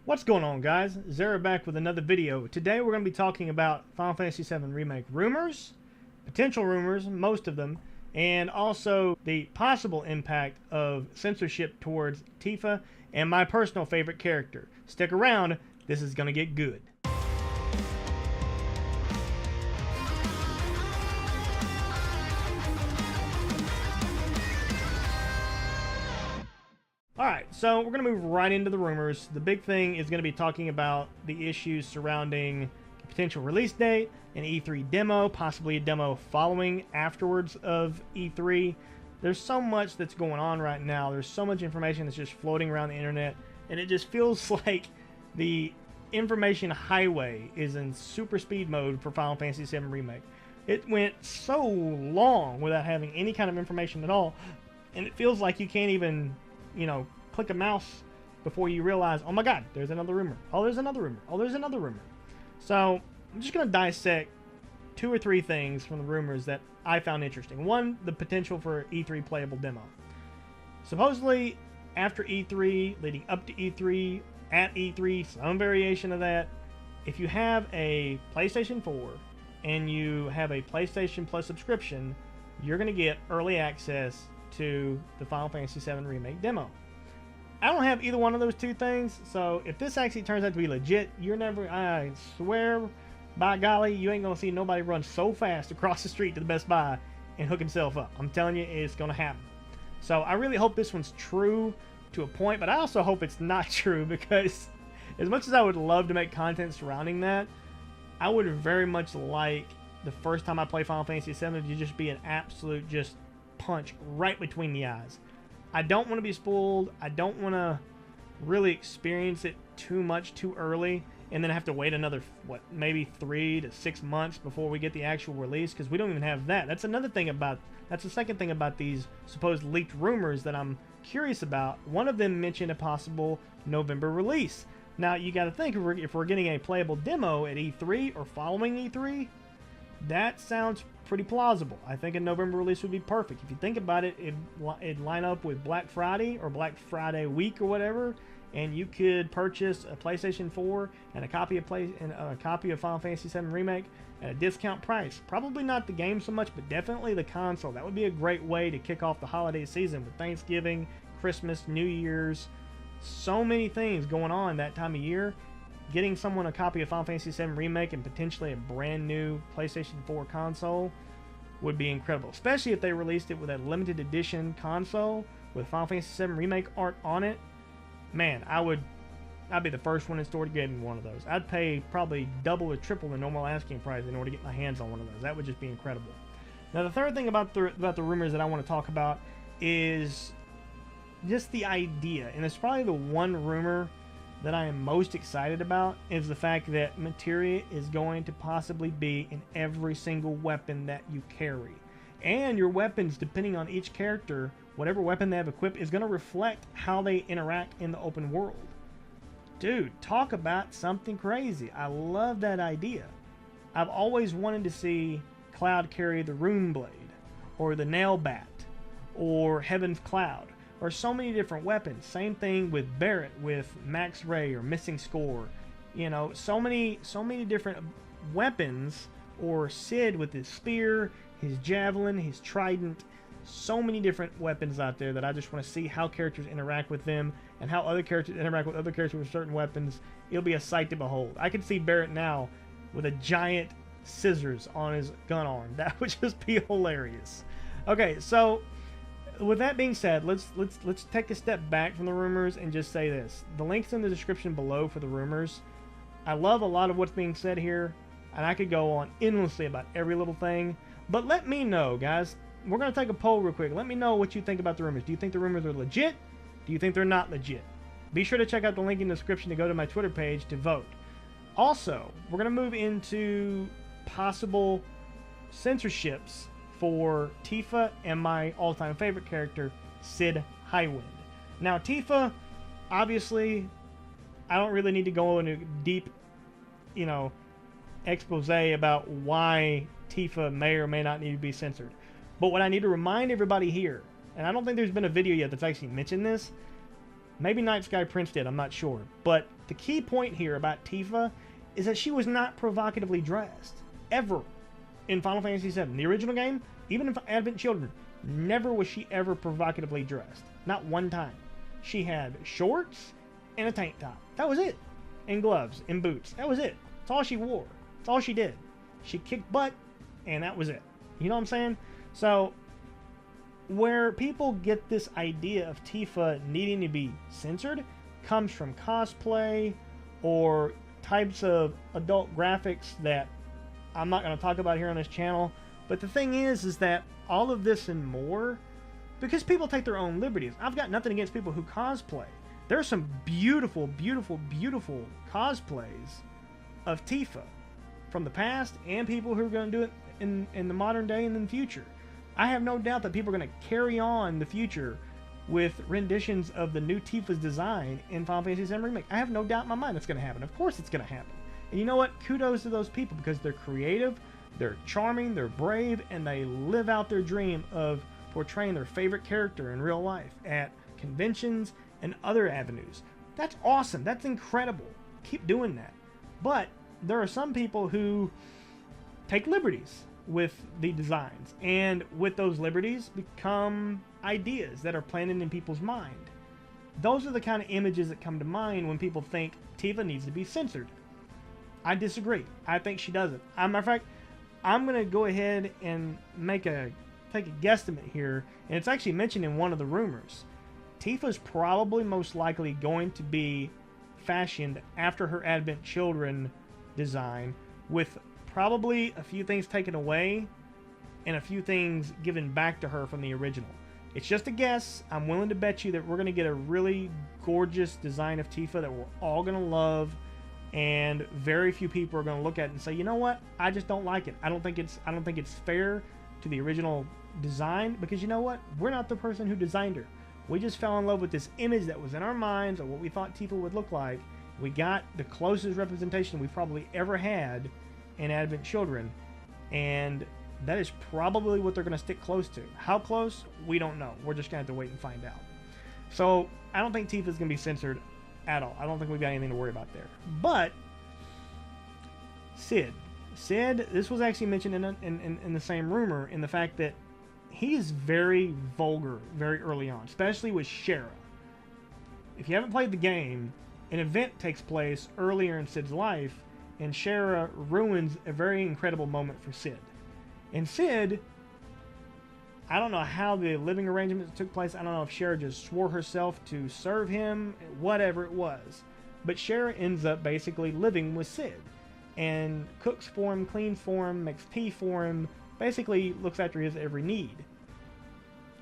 What's going on, guys? Zara back with another video. Today we're going to be talking about Final Fantasy VII Remake rumors, potential rumors, most of them, and also the possible impact of censorship towards Tifa and my personal favorite character. Stick around, this is going to get good. Alright, so we're going to move right into the rumors. The big thing is going to be talking about the issues surrounding the potential release date, an E3 demo, possibly a demo following afterwards of E3. There's so much that's going on right now. There's so much information that's just floating around the internet, and it just feels like the information highway is in super speed mode for Final Fantasy VII Remake. It went so long without having any kind of information at all, and it feels like you can't even click a mouse before you realize, oh my god, there's another rumor. Oh, there's another rumor. Oh, there's another rumor. So I'm just going to dissect two or three things from the rumors that I found interesting. One, the potential for E3 playable demo. Supposedly, after E3, leading up to E3, at E3, some variation of that, if you have a PlayStation 4 and you have a PlayStation Plus subscription, you're going to get early access to the Final Fantasy VII Remake demo. I don't have either one of those two things, so if this actually turns out to be legit, I swear, by golly, you ain't gonna see nobody run so fast across the street to the Best Buy and hook himself up. I'm telling you, it's gonna happen. So I really hope this one's true to a point, but I also hope it's not true, because as much as I would love to make content surrounding that, I would very much like the first time I play Final Fantasy VII to just be an absolute punch right between the eyes. I don't want to be spoiled. I don't want to really experience it too much too early and then have to wait another, maybe 3 to 6 months before we get the actual release, because we don't even have that. That's the second thing about these supposed leaked rumors that I'm curious about. One of them mentioned a possible November release. Now, you got to think, if we're getting a playable demo at E3 or following E3, that sounds pretty plausible. I think a November release would be perfect. If you think about it, it'd line up with Black Friday or Black Friday week or whatever, and you could purchase a PlayStation 4 and a copy of Final Fantasy VII Remake at a discount price. Probably not the game so much, but definitely the console. That would be a great way to kick off the holiday season with Thanksgiving, Christmas, New Year's. So many things going on that time of year. Getting someone a copy of Final Fantasy VII Remake and potentially a brand new PlayStation 4 console would be incredible. Especially if they released it with a limited edition console with Final Fantasy VII Remake art on it. Man, I'd be the first one in store to get one of those. I'd pay probably double or triple the normal asking price in order to get my hands on one of those. That would just be incredible. Now, the third thing about the rumors that I want to talk about is just the idea, and it's probably the one rumor that I am most excited about, is the fact that materia is going to possibly be in every single weapon that you carry. And your weapons, depending on each character, whatever weapon they have equipped, is going to reflect how they interact in the open world. Dude, talk about something crazy. I love that idea. I've always wanted to see Cloud carry the Rune Blade, or the Nail Bat, or Heaven's Cloud, or so many different weapons. Same thing with Barrett with Max Ray or Missing Score. So many different weapons, or Sid with his spear, his javelin, his trident. So many different weapons out there that I just want to see how characters interact with them and how other characters interact with other characters with certain weapons. It'll be a sight to behold. I can see Barrett now with a giant scissors on his gun arm. That would just be hilarious. Okay, so with that being said, let's take a step back from the rumors and just say this. The link's in the description below for the rumors. I love a lot of what's being said here, and I could go on endlessly about every little thing. But let me know, guys. We're going to take a poll real quick. Let me know what you think about the rumors. Do you think the rumors are legit? Do you think they're not legit? Be sure to check out the link in the description to go to my Twitter page to vote. Also, we're going to move into possible censorships for Tifa and my all-time favorite character, Cid Highwind. Now, Tifa, obviously, I don't really need to go into deep, expose about why Tifa may or may not need to be censored. But what I need to remind everybody here, and I don't think there's been a video yet that's actually mentioned this, Maybe Night Sky Prince did, I'm not sure. But the key point here about Tifa is that she was not provocatively dressed. Ever. In Final Fantasy VII. The original game, even in Advent Children, never was she ever provocatively dressed. Not one time. She had shorts and a tank top. That was it. And gloves and boots. That was it. That's all she wore. That's all she did. She kicked butt, and that was it. You know what I'm saying? So, where people get this idea of Tifa needing to be censored comes from cosplay or types of adult graphics that I'm not going to talk about here on this channel. But the thing is that all of this and more, because people take their own liberties. I've got nothing against people who cosplay. There are some beautiful, beautiful, beautiful cosplays of Tifa from the past and people who are going to do it in the modern day and in the future. I have no doubt that people are going to carry on the future with renditions of the new Tifa's design in Final Fantasy VII Remake. I have no doubt in my mind that's going to happen. Of course it's going to happen. And you know what? Kudos to those people because they're creative, they're charming, they're brave, and they live out their dream of portraying their favorite character in real life at conventions and other avenues. That's awesome. That's incredible. Keep doing that. But there are some people who take liberties with the designs, and with those liberties become ideas that are planted in people's mind. Those are the kind of images that come to mind when people think Tifa needs to be censored. I disagree. I think she doesn't. As a matter of fact, I'm going to go ahead and take a guesstimate here, and it's actually mentioned in one of the rumors. Tifa's probably most likely going to be fashioned after her Advent Children design, with probably a few things taken away and a few things given back to her from the original. It's just a guess. I'm willing to bet you that we're going to get a really gorgeous design of Tifa that we're all going to love, and very few people are going to look at it and say, you know what, I just don't like it. I don't think it's fair to the original design, because you know what, we're not the person who designed her. We just fell in love with this image that was in our minds of what we thought Tifa would look like. We got the closest representation we probably ever had in Advent Children, and that is probably what they're going to stick close to. How close? We don't know. We're just going to have to wait and find out. So I don't think Tifa's going to be censored at all. I don't think we've got anything to worry about there. But Cid, this was actually mentioned in the same rumor, in the fact that he's very vulgar very early on, especially with Shara. If you haven't played the game, an event takes place earlier in Cid's life, and Shara ruins a very incredible moment for Cid. And Cid, I don't know how the living arrangements took place. I don't know if Shara just swore herself to serve him, whatever it was. But Shara ends up basically living with Cid, and cooks for him, cleans for him, makes tea for him, basically looks after his every need.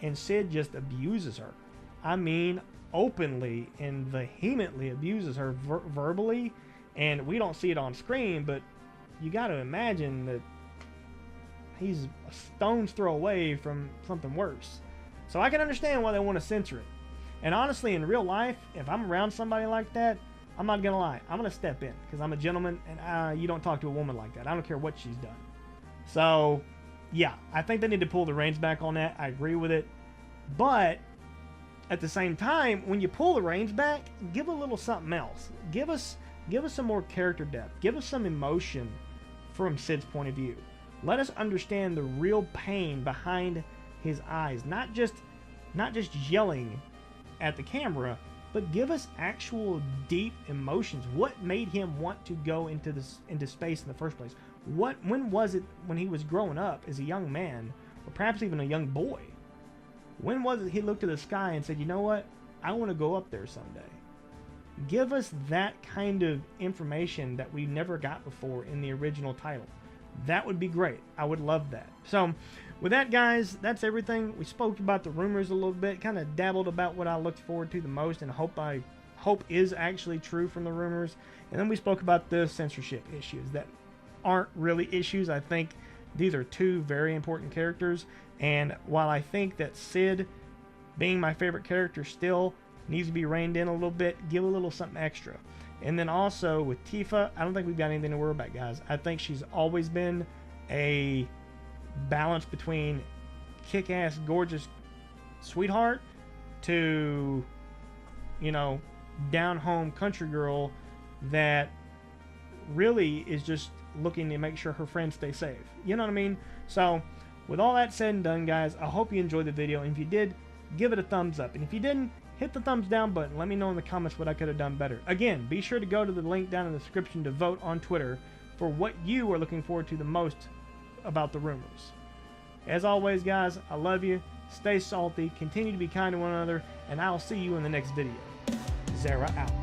And Cid just abuses her. I mean, openly and vehemently abuses her verbally, and we don't see it on screen, but you got to imagine that he's a stone's throw away from something worse. So I can understand why they want to censor it. And honestly, in real life, if I'm around somebody like that, I'm not gonna lie, I'm gonna step in, because I'm a gentleman, and you don't talk to a woman like that. I don't care what she's done. So yeah, I think they need to pull the reins back on that. I agree with it. But at the same time, when you pull the reins back, give a little something else. Give us some more character depth. Give us some emotion from Cid's point of view. Let us understand the real pain behind his eyes. Not just yelling at the camera, but give us actual deep emotions. What made him want to go into space in the first place? When was it when he was growing up as a young man, or perhaps even a young boy? When was it he looked to the sky and said, you know what, I want to go up there someday? Give us that kind of information that we never got before in the original title. That would be great. I would love that. So with that, guys, that's everything. We spoke about the rumors a little bit, kind of dabbled about what I looked forward to the most and hope is actually true from the rumors. And then we spoke about the censorship issues that aren't really issues. I think these are two very important characters, and while I think that Cid, being my favorite character, still needs to be reined in a little bit, give a little something extra. And then also with Tifa, I don't think we've got anything to worry about, guys. I think she's always been a balance between kick-ass, gorgeous sweetheart to you know, down-home country girl that really is just looking to make sure her friends stay safe. You know what I mean? So, with all that said and done, guys, I hope you enjoyed the video. And if you did, give it a thumbs up. And if you didn't, hit the thumbs down button. Let me know in the comments what I could have done better. Again, be sure to go to the link down in the description to vote on Twitter for what you are looking forward to the most about the rumors. As always, guys, I love you. Stay salty. Continue to be kind to one another. And I'll see you in the next video. Zara out.